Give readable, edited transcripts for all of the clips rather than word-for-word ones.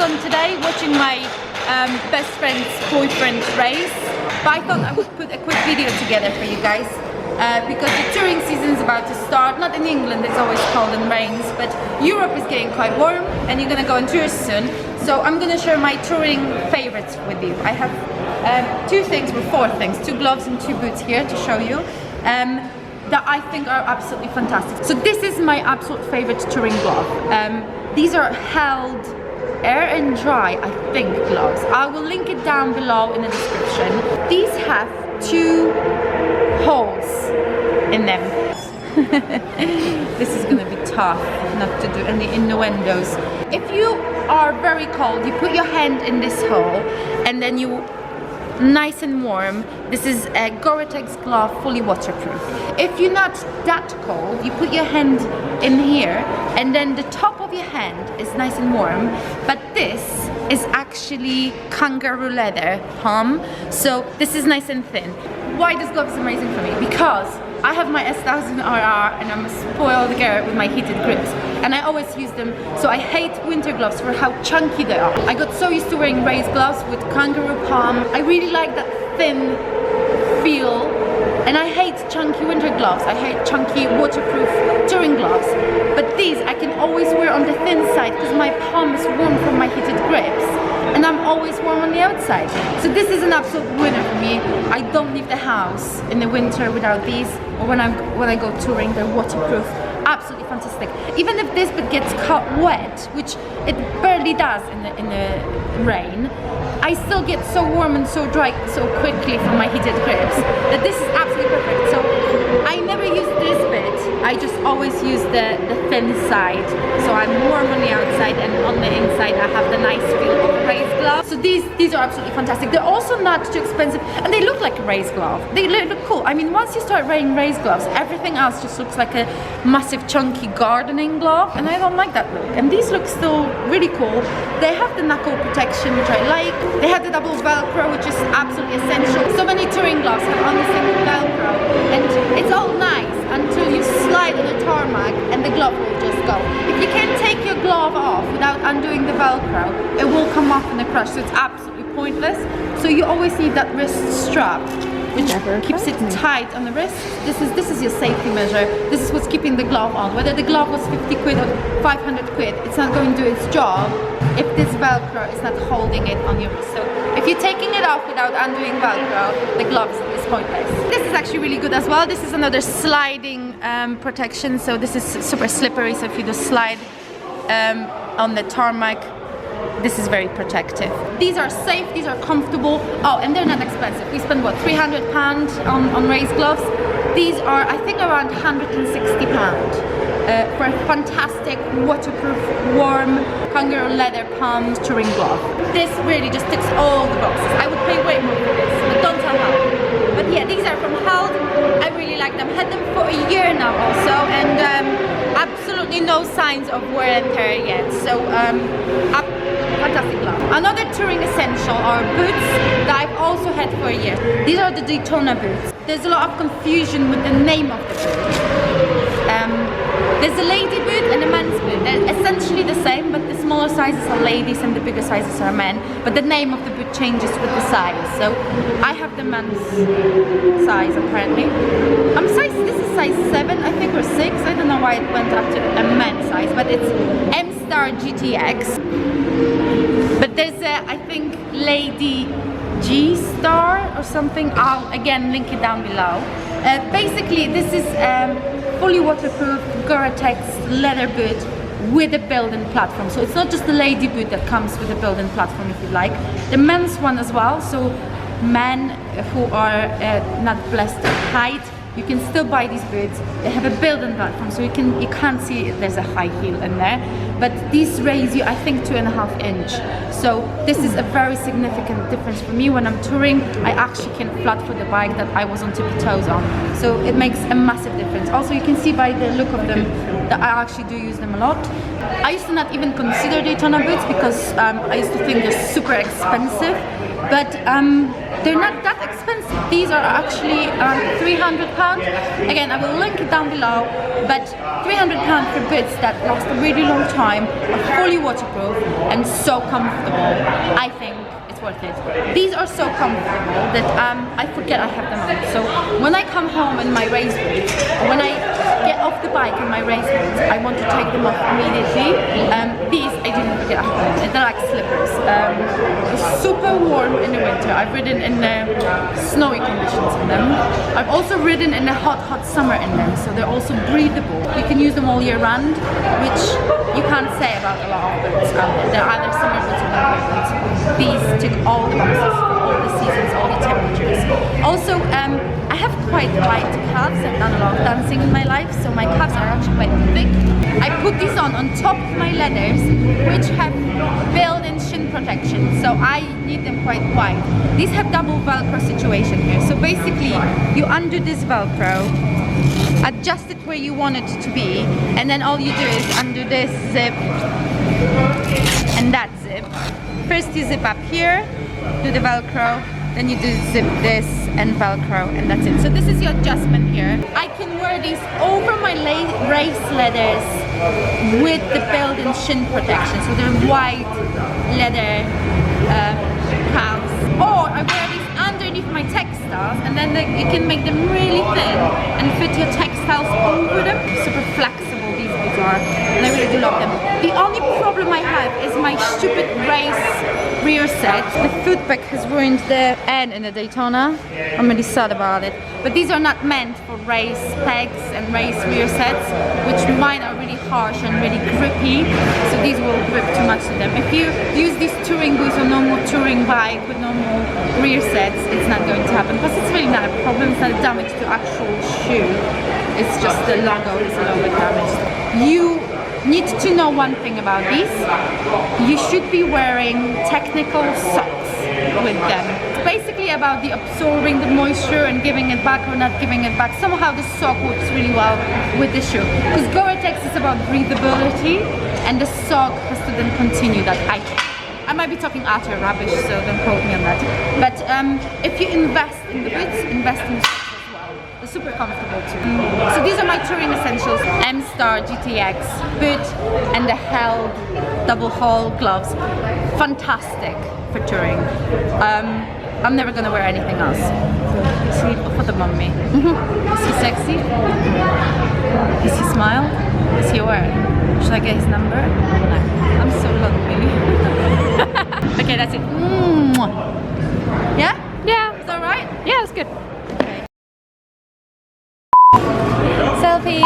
fun today watching my best friend's boyfriend race, but I thought I would put a quick video together for you guys because the touring season is about to start. Not in England, it's always cold and rains, but Europe is getting quite warm and you're gonna go on tours soon. So I'm gonna share my touring favorites with you. I have four things, 2 gloves and 2 boots here to show you. That I think are absolutely fantastic. So this is my absolute favorite touring glove. These are held air and dry, I think, gloves. I will link it down below in the description. These have 2 holes in them. This is gonna be tough not to do any innuendos. If you are very cold, you put your hand in this hole and then you nice and warm. This is a gore-tex glove, fully waterproof. If you're not that cold, you put your hand in here and then the top of your hand is nice and warm, but this is actually kangaroo leather palm, so this is nice and thin. Why this glove is amazing for me? Because I have my S1000RR and I'm a spoiled girl with my heated grips and I always use them, so I hate winter gloves for how chunky they are. I got so used to wearing race gloves with kangaroo palm. I really like that thin feel and I hate chunky winter gloves. I hate chunky waterproof touring gloves, but these I can always wear on the thin side because my palm is warm from my heated grips and I'm always warm on the outside. So this is an absolute winner for me. I don't leave the house in the winter without these, or when I go touring, they're waterproof. Absolutely fantastic. Even if this bit gets wet, which it barely does in the rain, I still get so warm and so dry so quickly from my heated grips that this is absolutely perfect. So I never use this bit, I just always use the thin side. So I'm warm on the outside and on the inside I have the nice feel of a race glove. So these are absolutely fantastic. They're also not too expensive and they look like a race glove. They look cool. I mean, once you start wearing race gloves, everything else just looks like a massive chunky gardening glove and I don't like that look. And these look still really cool. They have the knuckle protection, which I like. They have the double velcro, which is absolutely essential. So many touring gloves have only single velcro and it's all nice until you slide on the tarmac and the glove will just go. If you can't take your glove off without undoing the velcro, it will come off in a crush, so it's absolutely pointless. So you always need that wrist strap, which keeps it tight on the wrist. This is your safety measure. This is what's keeping the glove on. Whether the glove was 50 quid or 500 quid, it's not going to do its job if this velcro is not holding it on your wrist. So if you're taking it off without undoing velcro, the glove is pointless. This is actually really good as well. This is another sliding protection, so this is super slippery, so if you just slide on the tarmac, this is very protective. These are safe, these are comfortable. Oh, and they're not expensive. We spend what, £300 on race gloves. These are, I think, around £160 for a fantastic waterproof, warm kangaroo leather palm touring glove. This really just ticks all the boxes. I would pay way more for this, but don't tell how. But yeah, these are from Held. I really like them. Had them for a year now also, and absolutely no signs of wear and tear yet. So fantastic glove. Another touring essential are boots that I've also had for a year. These are the Daytona boots. There's a lot of confusion with the name of the boot. There's a lady boot and a man's boot. They're essentially the same, but the smaller sizes are ladies and the bigger sizes are men. But the name of the boot changes with the size. So I have the men's size apparently. This is size 7, I think, or 6. I don't know why it went up to a men's size, but it's Star GTX. But there's a, I think, Lady G Star or something. I'll again link it down below. Basically, this is fully waterproof gore-tex leather boot with a built-in platform. So it's not just the lady boot that comes with a built-in platform, if you like. The men's one as well. So men who are not blessed with height, you can still buy these boots. They have a built-in platform, so you can't see there's a high heel in there. But these raise you, I think, 2.5 inch. So this is a very significant difference for me. When I'm touring, I actually can flat foot the bike that I was on tippy toes on. So it makes a massive difference. Also, you can see by the look of them that I actually do use them a lot. I used to not even consider Daytona boots because I used to think they're super expensive. But They're not that expensive. These are actually around £300. Again, I will link it down below, but £300 for boots that last a really long time, are fully waterproof and so comfortable. I think it's worth it. These are so comfortable that I forget I have them on. So when I come home in my race boots, or when I get off the bike in my race boots, I want to take them off immediately. These I didn't forget I have them. They're like slippers. It's super warm in the winter. I've ridden in snowy conditions in them. I've also ridden in a hot summer in them, so they're also breathable. You can use them all year round, which you can't say about a lot of boots out there. There are either summer boots or winter boots. These tick all the boxes for all the seasons, all the temperatures. Also, I have quite light calves. I've done a lot of dancing in my life, so my calves are actually quite thick. I put these on top of my leathers, which have built-in shin protection, so I need them quite wide. These have double Velcro situation here, so basically you undo this Velcro, adjust it where you want it to be, and then all you do is undo this zip and that zip. First you zip up here, do the Velcro, then you do zip this and Velcro, and that's it. So this is your adjustment here. I can wear these over my race leathers with the built-in shin protection, so they're white leather calves. Or I wear these underneath my textiles, and then you can make them really thin and fit your textiles over them. Super flexible these boots are, and I really do love them. The only problem I have is my stupid race rear set. The footback has ruined the N in the Daytona. I'm really sad about it. But these are not meant for race pegs and race rear sets, which mine are really harsh and really grippy, so these will grip too much to them. If you use these touring boots on normal touring bike with normal rear sets, it's not going to happen. Plus it's really not a problem, it's not a damage to actual shoe. It's just the logo is a little bit damaged. You need to know one thing about these. You should be wearing technical socks with them. It's basically about the absorbing the moisture and giving it back or not giving it back. Somehow the sock works really well with the shoe. Because gore-tex is about breathability, and the sock has to then continue that, I think. I might be talking utter rubbish, so don't quote me on that. But if you invest in the boots, invest in the socks. They're super comfortable too. So these are my touring essentials. Star GTX boot and the held double hole gloves. Fantastic for touring. I'm never gonna wear anything else. See, put them on me. Is he sexy? Does he smile? Is he aware? Should I get his number? No. I'm so lonely. Okay, that's it. Yeah? Yeah. Is that right? Yeah, it's good. Selfie.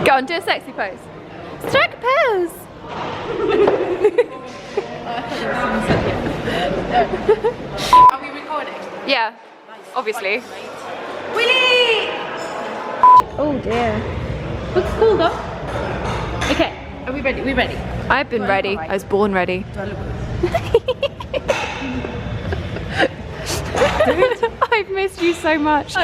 Go on, do a sexy pose. Strike a pose. Are we recording? Yeah, obviously. Willie! Oh dear. Looks cool though. Okay, are we ready? We ready? I've been ready. I was born ready. Do I look good? I've missed you so much.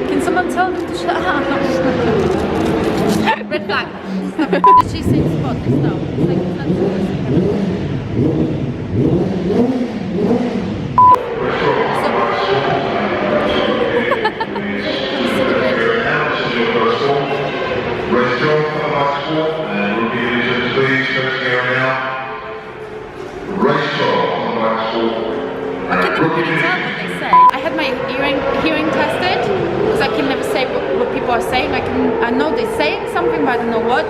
Can someone tell them to shut up? Red flag. Did she say spot this now? It's like it's not I had my hearing tested because I can never say what people are saying. I know they're saying something, but I don't know what.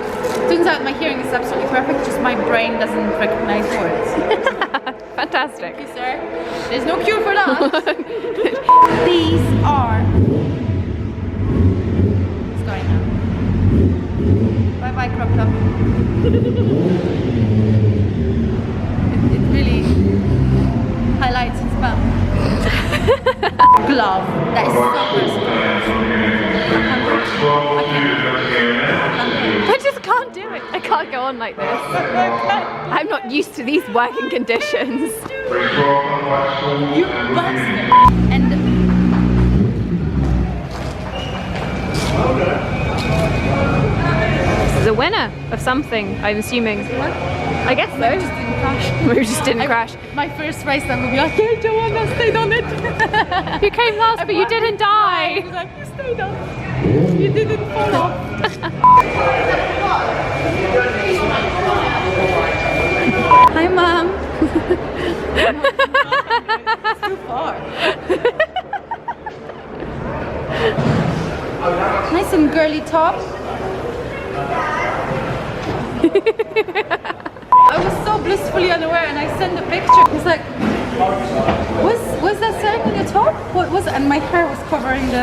Turns out my hearing is absolutely perfect, just my brain doesn't recognize words. Fantastic. Thank you, sir. There's no cure for that. These are... What's going on? Bye bye, crop top. It really highlights his bum. Glove. That is so versatile. I just can't do it. I can't go on like this. I'm not used to these working conditions. You bastard. And The winner of something, I'm assuming. I guess so. We just didn't crash. We just didn't crash. My first race, I would be like, yeah, Joanna stayed on it. You came last, but you didn't die. I was like, you stayed on. You didn't fall off. Hi, Mom. It's too far. Nice and girly top. I was so blissfully unaware, and I sent a picture. It's like, was that saying on your top? What was it? And my hair was covering the.